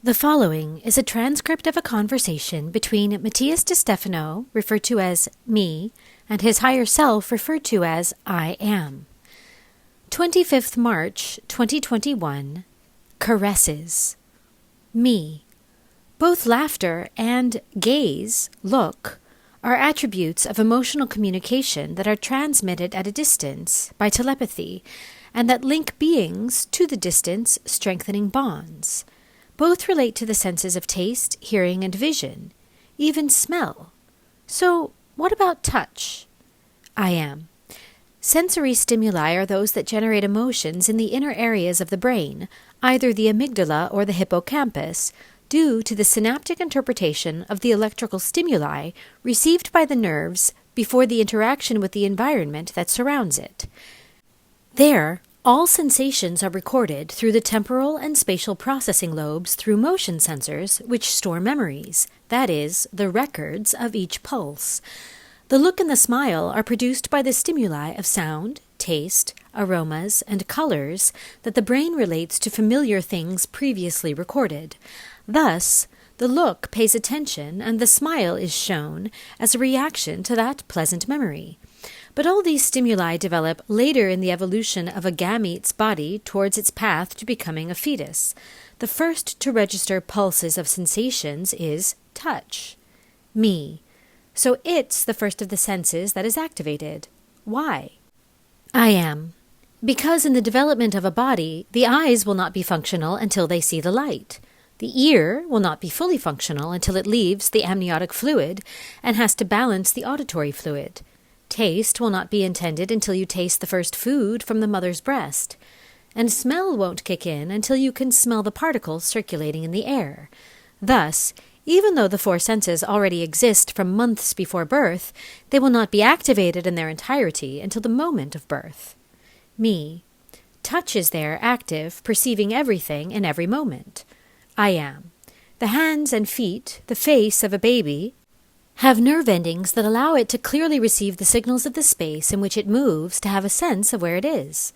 The following is a transcript of a conversation between Matías De Stefano, referred to as me, and his higher self, referred to as I am. 25th March, 2021. Caresses. Me. Both laughter and gaze, look, are attributes of emotional communication that are transmitted at a distance by telepathy, and that link beings to the distance, strengthening bonds. Both relate to the senses of taste, hearing, and vision, even smell. So, what about touch? I am. Sensory stimuli are those that generate emotions in the inner areas of the brain, either the amygdala or the hippocampus, due to the synaptic interpretation of the electrical stimuli received by the nerves before the interaction with the environment that surrounds it. There, all sensations are recorded through the temporal and spatial processing lobes through motion sensors, which store memories, that is, the records of each pulse. The look and the smile are produced by the stimuli of sound, taste, aromas, and colors that the brain relates to familiar things previously recorded. Thus, the look pays attention and the smile is shown as a reaction to that pleasant memory. But all these stimuli develop later in the evolution of a gamete's body towards its path to becoming a fetus. The first to register pulses of sensations is touch. Me. So it's the first of the senses that is activated. Why? I am. Because in the development of a body, the eyes will not be functional until they see the light. The ear will not be fully functional until it leaves the amniotic fluid and has to balance the auditory fluid. Taste will not be intended until you taste the first food from the mother's breast. And smell won't kick in until you can smell the particles circulating in the air. Thus, even though the four senses already exist from months before birth, they will not be activated in their entirety until the moment of birth. Me. Touch is there, active, perceiving everything in every moment. I am. The hands and feet, the face of a baby, have nerve endings that allow it to clearly receive the signals of the space in which it moves to have a sense of where it is.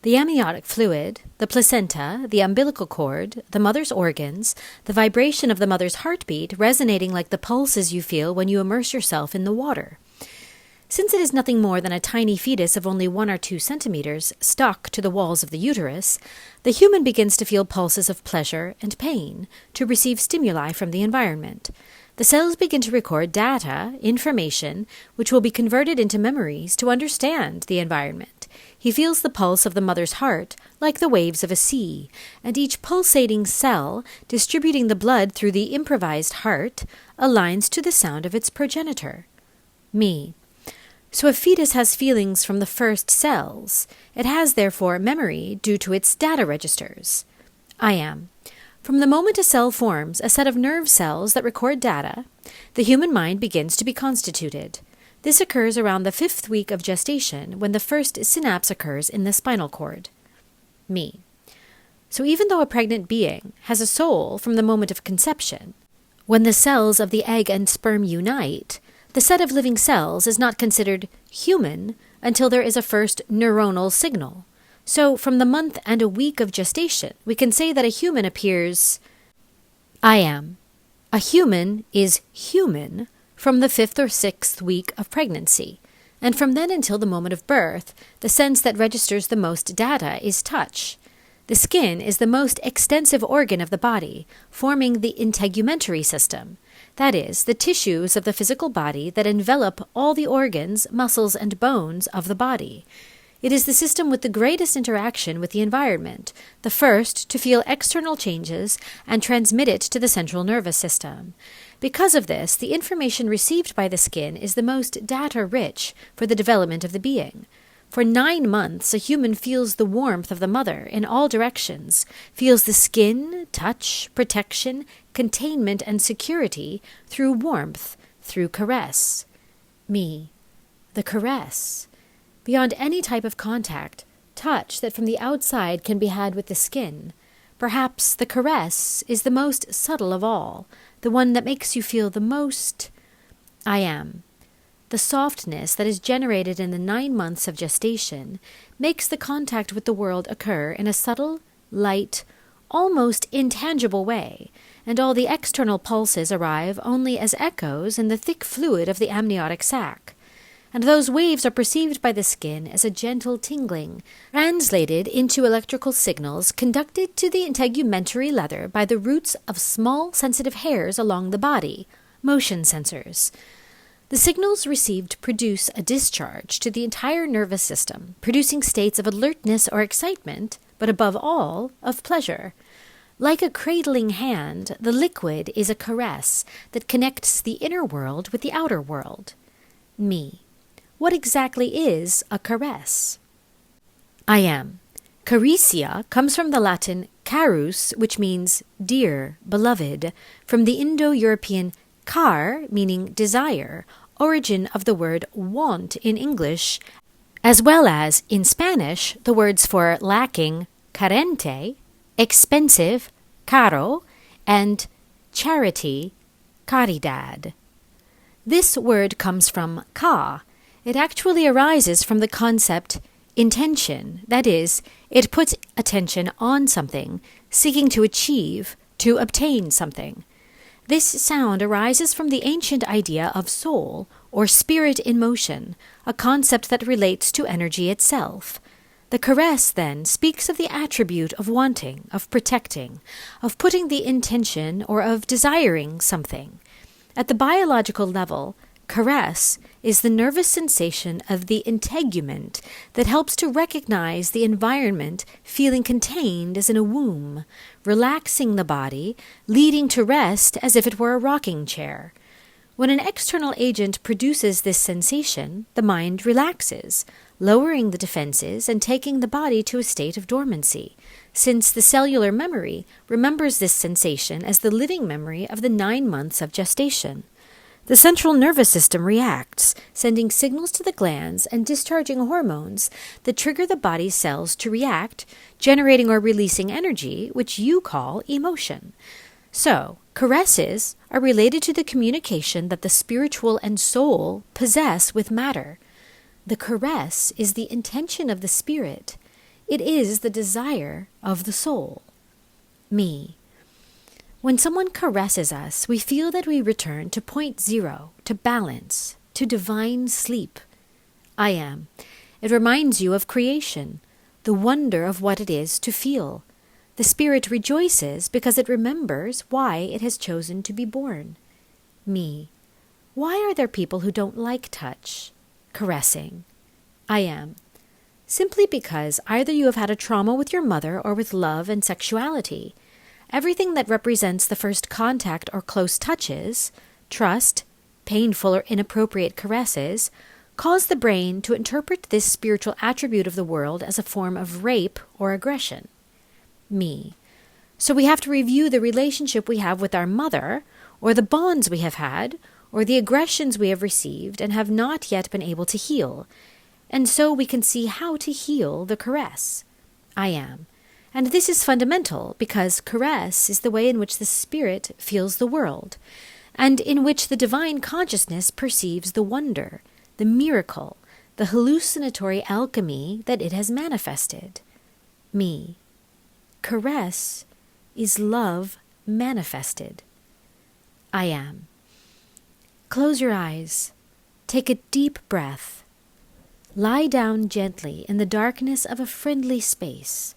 The amniotic fluid, the placenta, the umbilical cord, the mother's organs, the vibration of the mother's heartbeat resonating like the pulses you feel when you immerse yourself in the water. Since it is nothing more than a tiny fetus of only 1 or 2 centimeters stuck to the walls of the uterus, the human begins to feel pulses of pleasure and pain, to receive stimuli from the environment. The cells begin to record data, information, which will be converted into memories to understand the environment. He feels the pulse of the mother's heart like the waves of a sea, and each pulsating cell, distributing the blood through the improvised heart, aligns to the sound of its progenitor. Me. So a fetus has feelings from the first cells. It has, therefore, memory due to its data registers. I am. From the moment a cell forms a set of nerve cells that record data, the human mind begins to be constituted. This occurs around the 5th week of gestation, when the first synapse occurs in the spinal cord. Me. So even though a pregnant being has a soul from the moment of conception, when the cells of the egg and sperm unite, the set of living cells is not considered human until there is a first neuronal signal. So, from the month and a week of gestation, we can say that a human appears. I am. A human is human from the 5th or 6th week of pregnancy, and from then until the moment of birth, the sense that registers the most data is touch. The skin is the most extensive organ of the body, forming the integumentary system, that is, the tissues of the physical body that envelop all the organs, muscles, and bones of the body. It is the system with the greatest interaction with the environment, the first to feel external changes and transmit it to the central nervous system. Because of this, the information received by the skin is the most data-rich for the development of the being. For 9 months, a human feels the warmth of the mother in all directions, feels the skin, touch, protection, containment, and security through warmth, through caress. Me. The caress. Beyond any type of contact, touch that from the outside can be had with the skin. Perhaps the caress is the most subtle of all, the one that makes you feel the most. I am. The softness that is generated in the 9 months of gestation makes the contact with the world occur in a subtle, light, almost intangible way, and all the external pulses arrive only as echoes in the thick fluid of the amniotic sac. And those waves are perceived by the skin as a gentle tingling, translated into electrical signals conducted to the integumentary leather by the roots of small sensitive hairs along the body, motion sensors. The signals received produce a discharge to the entire nervous system, producing states of alertness or excitement, but above all, of pleasure. Like a cradling hand, the liquid is a caress that connects the inner world with the outer world. Me. What exactly is a caress? I am. Caricia comes from the Latin carus, which means dear, beloved, from the Indo-European car, meaning desire, origin of the word want in English, as well as, in Spanish, the words for lacking, carente, expensive, caro, and charity, caridad. This word comes from ca. It actually arises from the concept intention, that is, it puts attention on something, seeking to achieve, to obtain something. This sound arises from the ancient idea of soul, or spirit in motion, a concept that relates to energy itself. The caress, then, speaks of the attribute of wanting, of protecting, of putting the intention or of desiring something. At the biological level, caress is the nervous sensation of the integument that helps to recognize the environment feeling contained as in a womb, relaxing the body, leading to rest as if it were a rocking chair. When an external agent produces this sensation, the mind relaxes, lowering the defenses and taking the body to a state of dormancy, since the cellular memory remembers this sensation as the living memory of the 9 months of gestation. The central nervous system reacts, sending signals to the glands and discharging hormones that trigger the body's cells to react, generating or releasing energy, which you call emotion. So, caresses are related to the communication that the spiritual and soul possess with matter. The caress is the intention of the spirit. It is the desire of the soul. Me. When someone caresses us, we feel that we return to point zero, to balance, to divine sleep. I am. It reminds you of creation, the wonder of what it is to feel. The spirit rejoices because it remembers why it has chosen to be born. Me. Why are there people who don't like touch, caressing? I am. Simply because either you have had a trauma with your mother or with love and sexuality. Everything that represents the first contact or close touches, trust, painful or inappropriate caresses, cause the brain to interpret this spiritual attribute of the world as a form of rape or aggression. Me. So we have to review the relationship we have with our mother, or the bonds we have had, or the aggressions we have received and have not yet been able to heal. And so we can see how to heal the caress. I am. And this is fundamental because caress is the way in which the spirit feels the world, and in which the divine consciousness perceives the wonder, the miracle, the hallucinatory alchemy that it has manifested. Me. Caress is love manifested. I am. Close your eyes. Take a deep breath. Lie down gently in the darkness of a friendly space.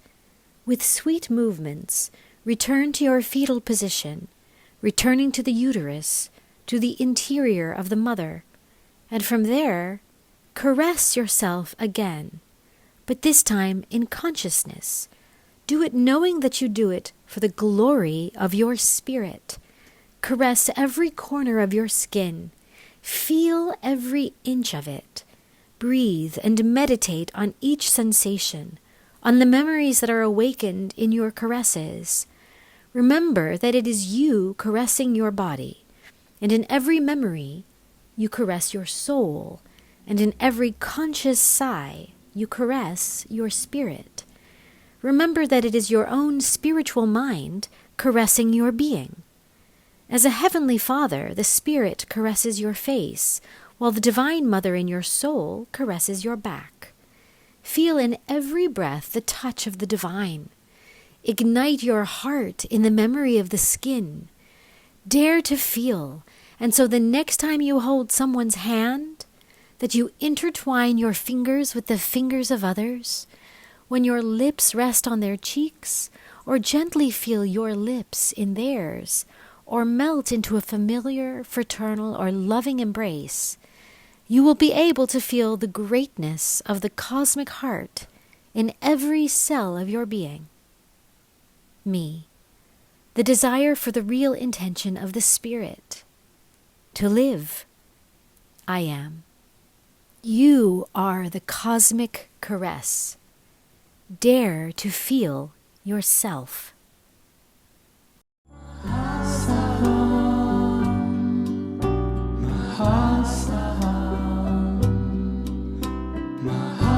With sweet movements, return to your fetal position, returning to the uterus, to the interior of the mother, and from there, caress yourself again, but this time in consciousness. Do it knowing that you do it for the glory of your spirit. Caress every corner of your skin. Feel every inch of it. Breathe and meditate on each sensation, on the memories that are awakened in your caresses. Remember that it is you caressing your body, and in every memory, you caress your soul, and in every conscious sigh, you caress your spirit. Remember that it is your own spiritual mind caressing your being. As a heavenly Father, the Spirit caresses your face, while the Divine Mother in your soul caresses your back. Feel in every breath the touch of the divine. Ignite your heart in the memory of the skin. Dare to feel, and so the next time you hold someone's hand, that you intertwine your fingers with the fingers of others, when your lips rest on their cheeks, or gently feel your lips in theirs, or melt into a familiar, fraternal, or loving embrace, you will be able to feel the greatness of the cosmic heart in every cell of your being. Me, the desire for the real intention of the spirit, to live. I am. You are the cosmic caress. Dare to feel yourself. My